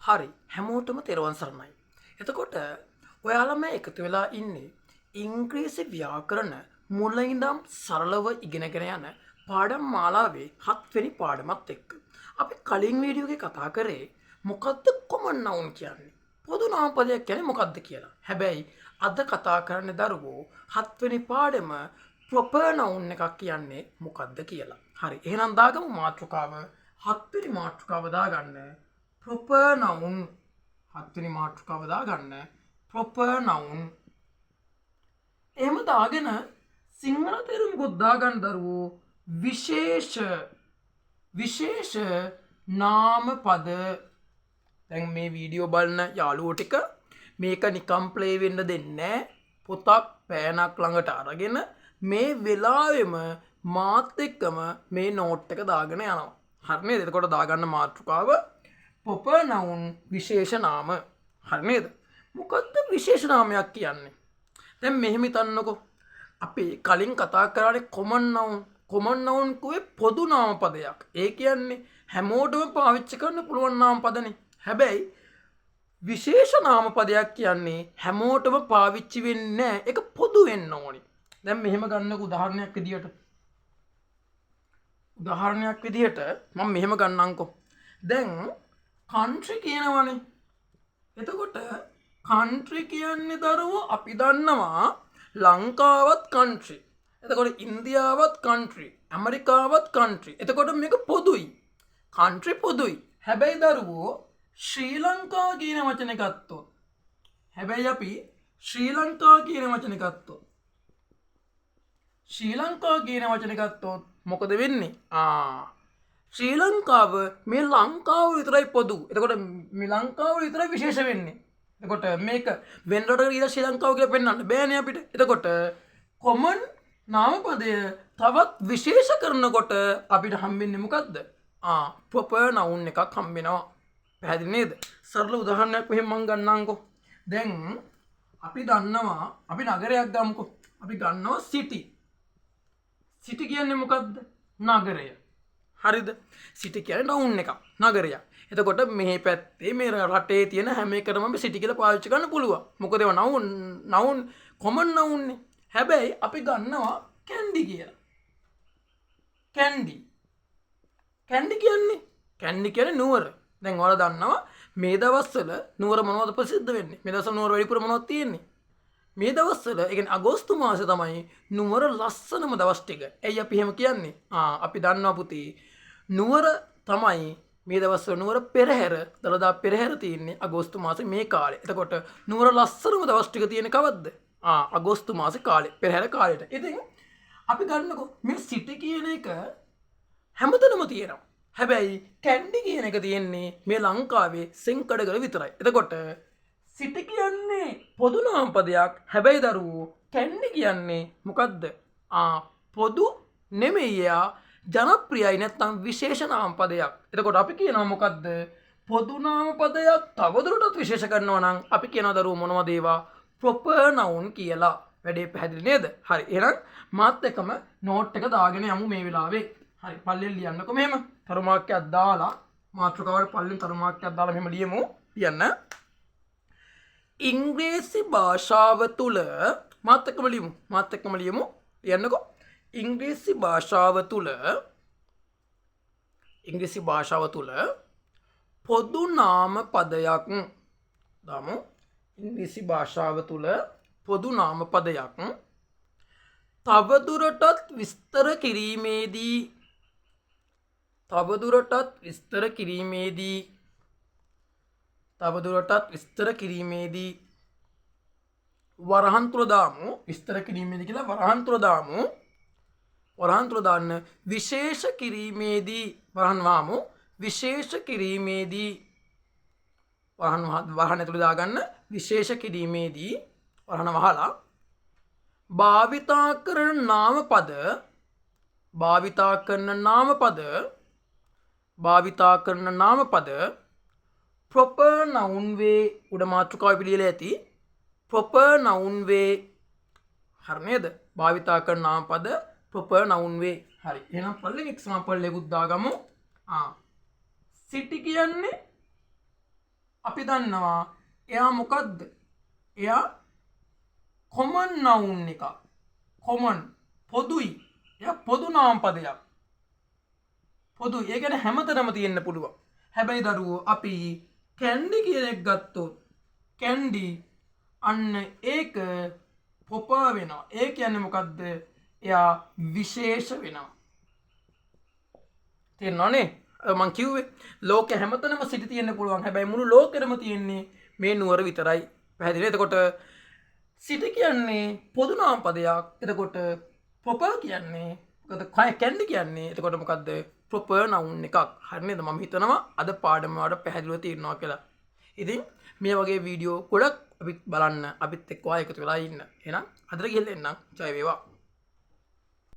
හරි හැමෝටම තෙරුවන් සරණයි. එතකොට ඔයාලම එකතු වෙලා ඉන්නේ ඉංග්‍රීසි ව්‍යාකරණ මුල ඉඳන් සරලව ඉගෙනගෙන යන පාඩම් මාලාවේ 7 වෙනි පාඩමත් එක්ක. අපි කලින් වීඩියෝ එකේ කතා කරේ මොකද්ද common noun කියන්නේ? පොදු නාමපදයක් කියන්නේ මොකද්ද කියලා. හැබැයි අද කතා කරන්න දරුවෝ 7 වෙනි පාඩම proper noun එකක් කියන්නේ මොකද්ද කියලා. හරි එහෙනම් දාගමු මාතෘකාව 7 වෙනි මාතෘකාව දාගන්න. proper noun 7 වෙනි මාතෘකාව දාගන්න proper noun එහෙම දාගෙන සිංහල තේරුමකුත් දාගන්න දරුවෝ විශේෂ නාම පද. දැන් මේ වීඩියෝ බලන යාළුවෝ ටික මේක නිකම් ප්ලේ වෙන්න දෙන්නේ පොතක් පෑනක් ළඟට අරගෙන මේ වෙලාවෙම මාත් එක්කම මේ නෝට් එක දාගෙන යනවා. හරි නේද? එතකොට දාගන්න මාතෘකාව proper noun විශේෂ නාම. හරි නේද? මොකද්ද විශේෂ නාමයක් කියන්නේ? දැන් මෙහෙම හිතන්නකෝ. අපි කලින් කතා කරානේ common noun. common noun කිව්වේ පොදු නාම පදයක්. ඒ කියන්නේ හැමෝටම පාවිච්චි කරන්න පුළුවන් නාම පදනේ. හැබැයි විශේෂ නාම පදයක් කියන්නේ හැමෝටම පාවිච්චි වෙන්නේ නැහැ. ඒක පොදු වෙන්න ඕනේ. දැන් මෙහෙම ගන්නකෝ උදාහරණයක් විදියට මම මෙහෙම ගන්නම්කෝ. දැන් country කියනවනේ. එතකොට country කියන්නේ දරුවෝ අපි දන්නවා ලංකාවත් country. එතකොට ඉන්දියාවත් country. ඇමරිකාවත් country. එතකොට මේක පොදුයි. country පොදුයි. හැබැයි දරුවෝ ශ්‍රී ලංකා කියන වචනේ ගත්තොත් අපි ශ්‍රී ලංකා කියන වචනේ ගත්තොත් මොකද වෙන්නේ? ශ්‍රී ලංකාව මේ ලංකාව විතරයි පොදු. එතකොට මේ ලංකාව විතරයි විශේෂ වෙන්නේ. එතකොට මේක වෙන රටකට ගිහලා ශ්‍රී ලංකාව කියලා පෙන්වන්න බෑනේ අපිට. එතකොට common නාමපදය තවත් විශේෂ කරනකොට අපිට හම්බෙන්නේ මොකද්ද? proper noun එකක් හම්බෙනවා. පැහැදිලි නේද? සරල උදාහරණයක් මෙහෙම මම ගන්නම්කෝ. දැන් අපි දන්නවා අපි නගරයක් ගමුකෝ. අපි ගන්නවා city. city කියන්නේ මොකද්ද? නගරය. හරිද? සිටි කියන්නේ noun එකක්. නගරයක්. එතකොට මේ පැත්තේ මේ රටේ තියෙන හැම එකටම අපි සිටි කියලා පාවිච්චි කරන්න පුළුවන්. මොකද ඒවා noun common noun නේ. හැබැයි අපි ගන්නවා candy කියලා. candy කියන්නේ නුවර. දැන් ඔයාලා දන්නවා මේ දවස්වල නුවර මොනවද ප්‍රසිද්ධ වෙන්නේ? මේ දවස්වල නුවර වැඩිපුර මොනවද තියෙන්නේ? මේ දවස්වල ඒ කියන්නේ අගෝස්තු මාසේ තමයි නුවර ලස්සනම දවස් ටික. ඇයි අපි එහෙම කියන්නේ? අපි දන්නවා පුතේ නුවර තමයි මේ දවස්වල නුවර පෙරහැර දළදා පෙරහැර තියෙන්නේ අගෝස්තු මාසේ මේ කාලේ. එතකොට නුවර ලස්සනම දවස් ටික තියෙන්නේ කවද්ද? අගෝස්තු මාසේ කාලේ පෙරහැර කාලේට. ඉතින් අපි ගන්නකො මේ සිටි කියන එක හැමතැනම තියෙනවා. හැබැයි කැන්ඩි කියන එක තියෙන්නේ මේ ලංකාවේ සෙන්කඩගල විතරයි. එතකොට සිටි කියන්නේ පොදු නාම පදයක්. හැබැයි දරුවෝ කැන්ඩි කියන්නේ මොකද්ද? පොදු නෙමෙයි. ජනප්‍රියයි නැත්නම් විශේෂ නාම පදයක්. එතකොට අපි කියනවා මොකද්ද? පොදු නාම පදයක් තවදුරටත් විශේෂ කරනවා නම් අපි කියනවා දරුවෝ මොනවද ඒවා? proper noun කියලා. වැඩේ පැහැදිලි නේද? හරි. එහෙනම් මාත් එකම නෝට් එක දාගෙන යමු මේ වෙලාවේ. හරි. පල්ලෙන් ලියන්නකො මෙහෙම. තරුමාක්කයක් දාලා මාතෘකාවට පල්ලෙන් තරුමාක්කයක් දාලා මෙහෙම ලියමු. ලියන්න. ඉංග්‍රීසි භාෂාව තුල මාත් එක්කම ලියමු. ලියන්නකො. ඉංග්‍රීසි භාෂාව තුල පොදු නාම පදයක් දාමු. ඉංග්‍රීසි භාෂාව තුල පොදු නාම පදයක් තවදුරටත් විස්තර කිරීමේදී වරහන් තුල දාමු. විස්තර කිරීමේදී කියලා වරහන් තුල දාමු. වරහන් තුල දාන්න විශේෂ කිරීමේදී වරහන් වාමු. විශේෂ කිරීමේදී වරහන් ඇතුළේ දාගන්න. විශේෂ කිරීමේදී වරහන වහලා භාවිතා කරන නාම පද proper noun වේ. උඩ මාතෘකාව පිළියෙල ඇති proper noun වේ. හරි නේද? භාවිතා කරන නාම පද proper noun වේ. හරි. එහෙනම් පල්ලෙන් එක්සැම්පල් එකකුත් දාගමු. සිටි කියන්නේ අපි දන්නවා එයා මොකක්ද? එයා කොමන් නවුන් එක. කොමන් පොදුයි. එයා පොදු නාම පදයක්. පොදු. ඒ කියන්නේ හැමතැනම තියෙන්න පුළුවන්. හැබැයි දරුවෝ අපි කැන්ඩි කියන එක ගත්තොත් කැන්ඩි අන්න ඒක පොපර් වෙනවා. ඒ කියන්නේ මොකද්ද? එයා විශේෂ වෙනවා. තේරෙනවනේ? මං කිව්වේ ලෝකෙ හැමතැනම සිටි තියෙන්න පුළුවන්. හැබැයි මුළු ලෝකෙම තියෙන්නේ මේ නුවර විතරයි. පැහැදිලිද? එතකොට සිටි කියන්නේ පොදු නාම පදයක්. එතකොට පොපර් කියන්නේ මොකද? කැන්ඩි කියන්නේ එතකොට මොකද්ද? ප්‍රොපර් නවුන් එකක්. හරිනේද? මම හිතනවා අද පාඩම වලට පැහැදිලිව තීරණා කියලා. ඉතින් මේ වගේ වීඩියෝ ගොඩක් අපිත් බලන්න අපිත් එක්ක එකතු වෙලා ඉන්න. එහෙනම් අදට ගිහින් එන්නම්. ජය වේවා.